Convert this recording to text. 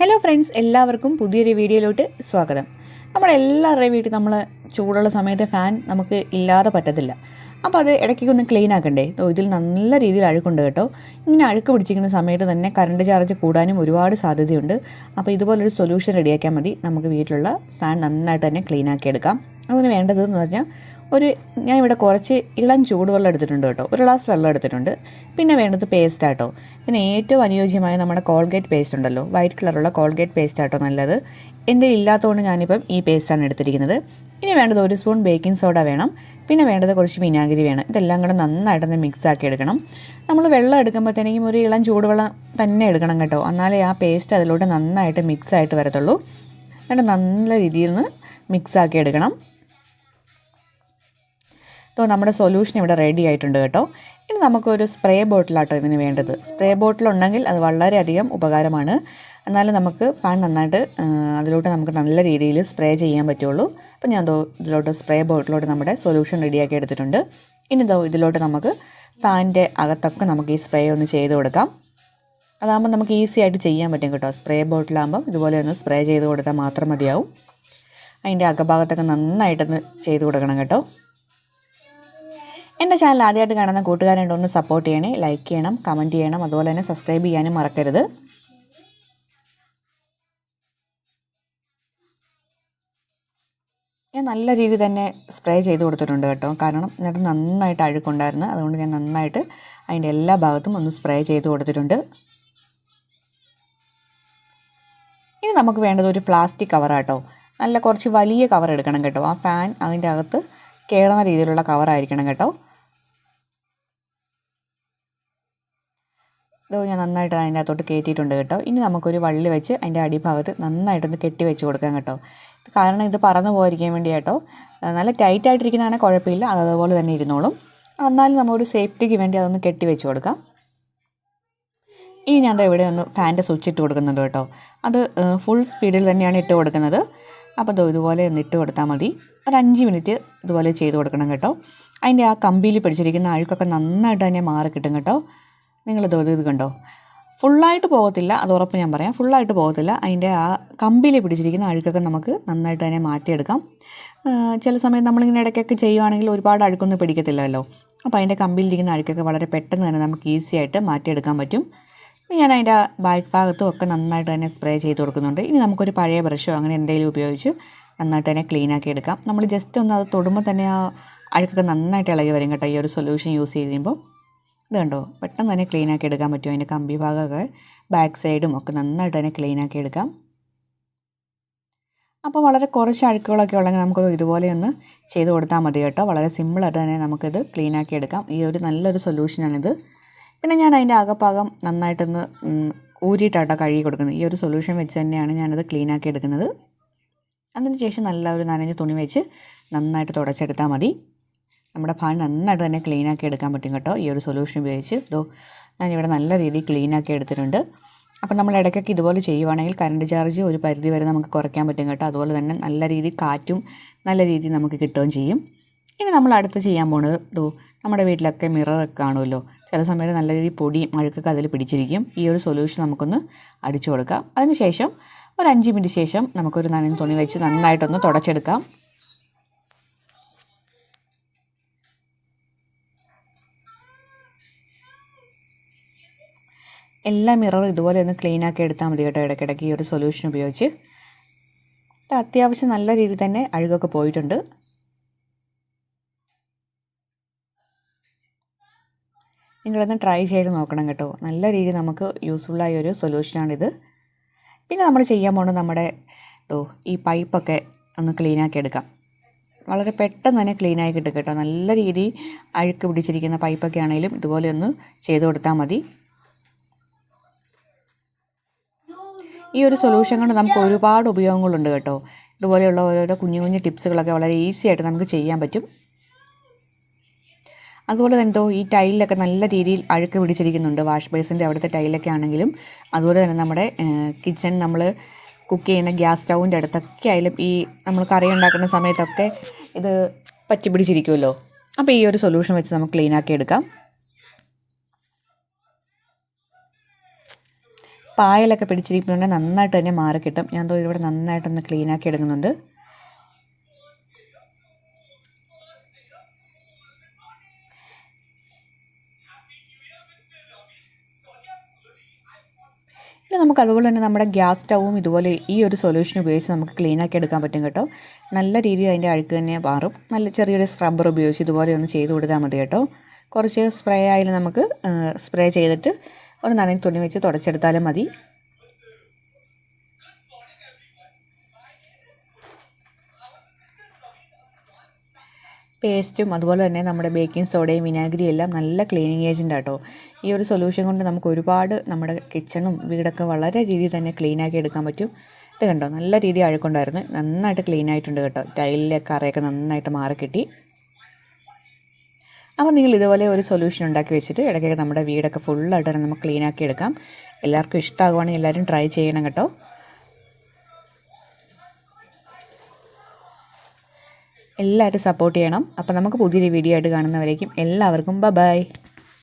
Hello friends, എല്ലാവർക്കും പുതിയൊരു വീഡിയോയിലോട്ട് സ്വാഗതം. നമ്മളെല്ലാവരുടെയും വീട്ടിൽ നമ്മൾ ചൂടുള്ള സമയത്ത് ഫാൻ നമുക്ക് ഇല്ലാതെ പറ്റത്തില്ല. അപ്പോൾ അത് ഇടയ്ക്കൊന്ന് ക്ലീൻ ആക്കണ്ടേ. ഇതിൽ നല്ല രീതിയിൽ അഴുക്കുണ്ട് കേട്ടോ. ഇങ്ങനെ അഴുക്ക് പിടിച്ചിരിക്കുന്ന സമയത്ത് തന്നെ കറണ്ട് ചാർജ് കൂടാനും ഒരുപാട് സാധ്യതയുണ്ട്. അപ്പോൾ ഇതുപോലൊരു സൊല്യൂഷൻ റെഡിയാക്കിയാൽ മതി. നമുക്ക് വീട്ടിലുള്ള ഫാൻ നന്നായിട്ട് തന്നെ ക്ലീൻ ആക്കി എടുക്കാം. അതിന് വേണ്ടതെന്ന് പറഞ്ഞാൽ ഞാൻ ഇവിടെ കുറച്ച് ഇളം ചൂടുവെള്ളം എടുത്തിട്ടുണ്ട് കേട്ടോ. ഒരു ഗ്ലാസ് വെള്ളം എടുത്തിട്ടുണ്ട്. പിന്നെ വേണ്ടത് പേസ്റ്റ് ആട്ടോ. പിന്നെ ഏറ്റവും അനുയോജ്യമായ നമ്മുടെ കോൾഗേറ്റ് പേസ്റ്റ് ഉണ്ടല്ലോ, വൈറ്റ് കളറുള്ള കോൾഗേറ്റ് പേസ്റ്റ് ആട്ടോ നല്ലത്. എൻ്റെ ഇല്ലാത്തതുകൊണ്ട് ഞാനിപ്പം ഈ പേസ്റ്റാണ് എടുത്തിരിക്കുന്നത്. ഇനി വേണ്ടത് 1 സ്പൂൺ ബേക്കിംഗ് സോഡ വേണം. പിന്നെ വേണ്ടത് കുറച്ച് വിനാഗിരി വേണം. ഇതെല്ലാം കൂടെ നന്നായിട്ടൊന്ന് മിക്സ് ആക്കി എടുക്കണം. നമ്മൾ വെള്ളം എടുക്കുമ്പോഴത്തേക്കും ഒരു ഇളം ചൂടുവെള്ളം തന്നെ എടുക്കണം കേട്ടോ. എന്നാലേ ആ പേസ്റ്റ് അതിലോട്ട് നന്നായിട്ട് മിക്സ് ആയിട്ട് വരത്തുള്ളൂ. എന്നിട്ട് നല്ല രീതിയിൽ നിന്ന് മിക്സ് ആക്കി എടുക്കണം. അപ്പോൾ നമ്മുടെ സൊല്യൂഷൻ ഇവിടെ റെഡി ആയിട്ടുണ്ട് കേട്ടോ. ഇനി നമുക്കൊരു സ്പ്രേ ബോട്ടിലാട്ടോ ഇതിന് വേണ്ടത്. സ്പ്രേ ബോട്ടിലുണ്ടെങ്കിൽ അത് വളരെയധികം ഉപകാരമാണ്. എന്നാലും നമുക്ക് ഫാൻ നന്നായിട്ട് അതിലോട്ട് നമുക്ക് നല്ല രീതിയിൽ സ്പ്രേ ചെയ്യാൻ പറ്റുള്ളൂ. അപ്പോൾ ഞാൻ ഇതിലോട്ട് സ്പ്രേ ബോട്ടിലോട്ട് നമ്മുടെ സൊല്യൂഷൻ റെഡിയാക്കി എടുത്തിട്ടുണ്ട്. ഇനി ഇതിലോട്ട് നമുക്ക് ഫാനിൻ്റെ അകത്തൊക്കെ നമുക്ക് ഈ സ്പ്രേ ഒന്ന് ചെയ്ത് കൊടുക്കാം. അതാകുമ്പോൾ നമുക്ക് ഈസി ആയിട്ട് ചെയ്യാൻ പറ്റും കേട്ടോ. സ്പ്രേ ബോട്ടിലാകുമ്പം ഇതുപോലെ ഒന്ന് സ്പ്രേ ചെയ്ത് കൊടുത്താൽ മാത്രം മതിയാവും. അതിൻ്റെ അകഭാഗത്തൊക്കെ നന്നായിട്ടൊന്ന് ചെയ്ത് കൊടുക്കണം കേട്ടോ. എൻ്റെ ചാനൽ ആദ്യമായിട്ട് കാണുന്ന കൂട്ടുകാരുണ്ട്, ഒന്ന് സപ്പോർട്ട് ചെയ്യണേ. ലൈക്ക് ചെയ്യണം, കമൻറ്റ് ചെയ്യണം, അതുപോലെ തന്നെ സബ്സ്ക്രൈബ് ചെയ്യാനും മറക്കരുത്. ഞാൻ നല്ല രീതിയിൽ തന്നെ സ്പ്രേ ചെയ്ത് കൊടുത്തിട്ടുണ്ട് കേട്ടോ. കാരണം എന്നിട്ട് നന്നായിട്ട് അഴുക്കുണ്ടായിരുന്നു. അതുകൊണ്ട് ഞാൻ നന്നായിട്ട് അതിൻ്റെ എല്ലാ ഭാഗത്തും ഒന്ന് സ്പ്രേ ചെയ്ത് കൊടുത്തിട്ടുണ്ട്. ഇനി നമുക്ക് വേണ്ടത് ഒരു പ്ലാസ്റ്റിക് കവറാട്ടോ. നല്ല കുറച്ച് വലിയ കവർ എടുക്കണം കേട്ടോ. ആ ഫാൻ അതിൻ്റെ അകത്ത് കയറുന്ന രീതിയിലുള്ള കവറായിരിക്കണം കേട്ടോ. ഞാൻ നന്നായിട്ട് അതിൻ്റെ അകത്തോട്ട് കയറ്റിയിട്ടുണ്ട് കേട്ടോ. ഇനി നമുക്കൊരു വള്ളി വെച്ച് അതിൻ്റെ അടിഭാഗത്ത് നന്നായിട്ടൊന്ന് കെട്ടി വെച്ച് കൊടുക്കാം കേട്ടോ. കാരണം ഇത് പറന്നു പോയിരിക്കാൻ വേണ്ടി കേട്ടോ. നല്ല ടൈറ്റായിട്ടിരിക്കുന്നതാണെങ്കിൽ കുഴപ്പമില്ല, അതുപോലെ തന്നെ ഇരുന്നോളും. എന്നാലും നമ്മളൊരു സേഫ്റ്റിക്ക് വേണ്ടി അതൊന്ന് കെട്ടി വെച്ച് കൊടുക്കാം. ഇനി ഞാൻ ഇവിടെ ഒന്ന് ഫാനിൻ്റെ സ്വിച്ച് ഇട്ട് കൊടുക്കുന്നുണ്ട് കേട്ടോ. അത് ഫുൾ സ്പീഡിൽ തന്നെയാണ് ഇട്ട് കൊടുക്കുന്നത്. അപ്പോൾ ഇതുപോലെ ഒന്ന് ഇട്ട് കൊടുത്താൽ മതി. ഒരു 5 മിനിറ്റ് ഇതുപോലെ ചെയ്ത് കൊടുക്കണം കേട്ടോ. അതിൻ്റെ ആ കമ്പിയിൽ പിടിച്ചിരിക്കുന്ന അഴുക്കൊക്കെ നന്നായിട്ട് തന്നെ മാറി കിട്ടും കേട്ടോ. ഇത് കണ്ടോ, ഫുള്ളായിട്ട് പോകത്തില്ല, അത് ഉറപ്പ് ഞാൻ പറയാം. ഫുള്ളായിട്ട് പോകത്തില്ല. അതിൻ്റെ ആ കമ്പിയിൽ പിടിച്ചിരിക്കുന്ന അഴുക്കൊക്കെ നമുക്ക് നന്നായിട്ട് തന്നെ മാറ്റിയെടുക്കാം. ചില സമയം നമ്മളിങ്ങനെ ഇടയ്ക്കൊക്കെ ചെയ്യുവാണെങ്കിൽ ഒരുപാട് അഴുക്കൊന്നും പിടിക്കത്തില്ലല്ലോ. അപ്പോൾ അതിൻ്റെ കമ്പിയിലിരിക്കുന്ന അഴുക്കൊക്കെ വളരെ പെട്ടെന്ന് തന്നെ നമുക്ക് ഈസി ആയിട്ട് മാറ്റിയെടുക്കാൻ പറ്റും. ഞാൻ അതിൻ്റെ ബാക്ക് ഭാഗത്തും ഒക്കെ നന്നായിട്ട് തന്നെ സ്പ്രേ ചെയ്ത് കൊടുക്കുന്നുണ്ട്. ഇനി നമുക്കൊരു പഴയ ബ്രഷോ അങ്ങനെ എന്തെങ്കിലും ഉപയോഗിച്ച് നന്നായിട്ട് തന്നെ ക്ലീനാക്കി എടുക്കാം. നമ്മൾ ജസ്റ്റ് ഒന്ന് അത് തൊടുമ്പോൾ തന്നെ ആ അഴുക്കൊക്കെ നന്നായിട്ട് ഇളകി വരും കേട്ടോ. ഈ ഒരു സൊല്യൂഷൻ യൂസ് ചെയ്യുമ്പോൾ ഇത് കണ്ടോ, പെട്ടെന്ന് തന്നെ ക്ലീനാക്കി എടുക്കാൻ പറ്റും. അതിൻ്റെ കമ്പി ഭാഗമൊക്കെ ബാക്ക് സൈഡും ഒക്കെ നന്നായിട്ട് തന്നെ ക്ലീനാക്കി എടുക്കാം. അപ്പോൾ വളരെ കുറച്ച് അഴുക്കുകളൊക്കെ ഉണ്ടെങ്കിൽ നമുക്ക് ഇതുപോലെ ഒന്ന് ചെയ്ത് കൊടുത്താൽ മതി കേട്ടോ. വളരെ സിമ്പിളായിട്ട് തന്നെ നമുക്കിത് ക്ലീനാക്കി എടുക്കാം. ഈ ഒരു നല്ലൊരു സൊല്യൂഷനാണിത്. പിന്നെ ഞാൻ അതിൻ്റെ അകഭാഗം നന്നായിട്ടൊന്ന് ഊരിയിട്ടാട്ടോ കഴുകി കൊടുക്കുന്നത്. ഈ ഒരു സൊല്യൂഷൻ വെച്ച് തന്നെയാണ് ഞാനത് ക്ലീനാക്കി എടുക്കുന്നത്. അതിനുശേഷം നല്ല ഒരു നനഞ്ഞ തുണി വെച്ച് നന്നായിട്ട് തുടച്ചെടുത്താൽ മതി. നമ്മുടെ ഫാൻ നന്നായിട്ട് തന്നെ ക്ലീനാക്കി എടുക്കാൻ പറ്റും കേട്ടോ. ഈ ഒരു സൊല്യൂഷൻ ഉപയോഗിച്ച് ഞാനിവിടെ നല്ല രീതിയിൽ ക്ലീനാക്കി എടുത്തിട്ടുണ്ട്. അപ്പോൾ നമ്മൾ ഇടയ്ക്കൊക്കെ ഇതുപോലെ ചെയ്യുവാണെങ്കിൽ കറണ്ട് ചാർജ് ഒരു പരിധി വരെ നമുക്ക് കുറയ്ക്കാൻ പറ്റും കേട്ടോ. അതുപോലെ തന്നെ നല്ല രീതിയിൽ കാറ്റും നല്ല രീതിയിൽ നമുക്ക് കിട്ടുകയും ചെയ്യും. ഇനി നമ്മൾ അടുത്ത് ചെയ്യാൻ പോകുന്നത് നമ്മുടെ വീട്ടിലൊക്കെ മിററൊക്കെ കാണുമല്ലോ. ചില സമയത്ത് നല്ല രീതിയിൽ പൊടിയും അഴുക്കൊക്കെ അതിൽ പിടിച്ചിരിക്കും. ഈ ഒരു സൊല്യൂഷൻ നമുക്കൊന്ന് അടിച്ചു കൊടുക്കാം. അതിനുശേഷം ഒരു 5 മിനിറ്റ് ശേഷം നമുക്കൊരു നനഞ്ഞ തുണി വെച്ച് നന്നായിട്ടൊന്ന് തുടച്ചെടുക്കാം. എല്ലാ മിററും ഇതുപോലെ ഒന്ന് ക്ലീൻ ആക്കി എടുത്താൽ മതി കേട്ടോ. ഇടയ്ക്കിടയ്ക്ക് ഈ ഒരു സൊല്യൂഷൻ ഉപയോഗിച്ച് അത്യാവശ്യം നല്ല രീതിയിൽ തന്നെ അഴുകൊക്കെ പോയിട്ടുണ്ട്. നിങ്ങളൊന്ന് ട്രൈ ചെയ്ത് നോക്കണം കേട്ടോ. നല്ല രീതിയിൽ നമുക്ക് യൂസ്ഫുള്ളായ ഒരു സൊല്യൂഷനാണിത്. പിന്നെ നമ്മൾ ചെയ്യാൻ പോകുന്നത് നമ്മുടെ ഈ പൈപ്പൊക്കെ ഒന്ന് ക്ലീനാക്കി എടുക്കാം. വളരെ പെട്ടെന്ന് തന്നെ ക്ലീനായി കിട്ടും കേട്ടോ. നല്ല രീതിയിൽ അഴുക്ക് പിടിച്ചിരിക്കുന്ന പൈപ്പൊക്കെ ആണെങ്കിലും ഇതുപോലെ ഒന്ന് ചെയ്ത് കൊടുത്താൽ മതി. ഈ ഒരു സൊല്യൂഷൻ കൊണ്ട് നമുക്ക് ഒരുപാട് ഉപയോഗങ്ങളുണ്ട് കേട്ടോ. ഇതുപോലെയുള്ള ഓരോരോ കുഞ്ഞു കുഞ്ഞു ടിപ്സുകളൊക്കെ വളരെ ഈസി ആയിട്ട് നമുക്ക് ചെയ്യാൻ പറ്റും. അതുപോലെ തന്നെ ഈ ടൈലിലൊക്കെ നല്ല രീതിയിൽ അഴുക്ക് പിടിച്ചിരിക്കുന്നുണ്ട്. വാഷ് ബേസിൻ്റെ അവിടുത്തെ ടൈലൊക്കെ ആണെങ്കിലും അതുപോലെ തന്നെ നമ്മുടെ കിച്ചൺ നമ്മൾ കുക്ക് ചെയ്യുന്ന ഗ്യാസ് സ്റ്റൗവിൻ്റെ അടുത്തൊക്കെ ആയാലും ഈ നമ്മൾ കറി ഉണ്ടാക്കുന്ന സമയത്തൊക്കെ ഇത് പറ്റി പിടിച്ചിരിക്കുമല്ലോ. അപ്പോൾ ഈ ഒരു സൊല്യൂഷൻ വെച്ച് നമുക്ക് ക്ലീനാക്കി എടുക്കാം. പായലൊക്കെ പിടിച്ചിരിക്കുന്നുണ്ടെങ്കിൽ നന്നായിട്ട് തന്നെ മാറി കിട്ടും. ഞാൻ ഇവിടെ നന്നായിട്ടൊന്ന് ക്ലീനാക്കി എടുക്കുന്നുണ്ട്. പിന്നെ നമുക്ക് അതുപോലെ തന്നെ നമ്മുടെ ഗ്യാസ് സ്റ്റൗവും ഇതുപോലെ ഈ ഒരു സൊല്യൂഷൻ ഉപയോഗിച്ച് നമുക്ക് ക്ലീനാക്കി എടുക്കാൻ പറ്റും കേട്ടോ. നല്ല രീതിയിൽ അതിൻ്റെ അഴുക്ക് തന്നെ മാറും. നല്ല ചെറിയൊരു സ്ക്രബ്ബർ ഉപയോഗിച്ച് ഇതുപോലെ ഒന്ന് ചെയ്ത് കൊടുത്താൽ മതി കേട്ടോ. കുറച്ച് സ്പ്രേ ആയാലും നമുക്ക് സ്പ്രേ ചെയ്തിട്ട് ഒരു നനഞ്ഞ തുണി വെച്ച് തുടച്ചെടുത്താലും മതി. പേസ്റ്റും അതുപോലെ തന്നെ നമ്മുടെ ബേക്കിംഗ് സോഡയും വിനാഗിരിയും എല്ലാം നല്ല ക്ലീനിങ് ഏജൻ്റ് ആട്ടോ. ഈ ഒരു സൊല്യൂഷൻ കൊണ്ട് നമുക്ക് ഒരുപാട് നമ്മുടെ കിച്ചണും വീടൊക്കെ വളരെ രീതിയിൽ തന്നെ ക്ലീനാക്കി എടുക്കാൻ പറ്റും. ഇത് കണ്ടോ, നല്ല രീതിയിൽ അഴുക്കുണ്ടായിരുന്നു, നന്നായിട്ട് ക്ലീൻ ആയിട്ടുണ്ട് കേട്ടോ. ടൈലിലെ കറയൊക്കെ നന്നായിട്ട് മാറി കിട്ടി. അപ്പോൾ നിങ്ങൾ ഇതുപോലെ ഒരു സൊല്യൂഷൻ ഉണ്ടാക്കി വെച്ചിട്ട് ഇടയ്ക്കൊക്കെ നമ്മുടെ വീടൊക്കെ ഫുള്ളായിട്ട് തന്നെ നമുക്ക് ക്ലീനാക്കി എടുക്കാം. എല്ലാവർക്കും ഇഷ്ടമാകുവാണെങ്കിൽ എല്ലാവരും ട്രൈ ചെയ്യണം കേട്ടോ. എല്ലാവരും സപ്പോർട്ട് ചെയ്യണം. അപ്പോൾ നമുക്ക് പുതിയൊരു വീഡിയോ ആയിട്ട് കാണുന്നവരേക്കും എല്ലാവർക്കും ബൈ.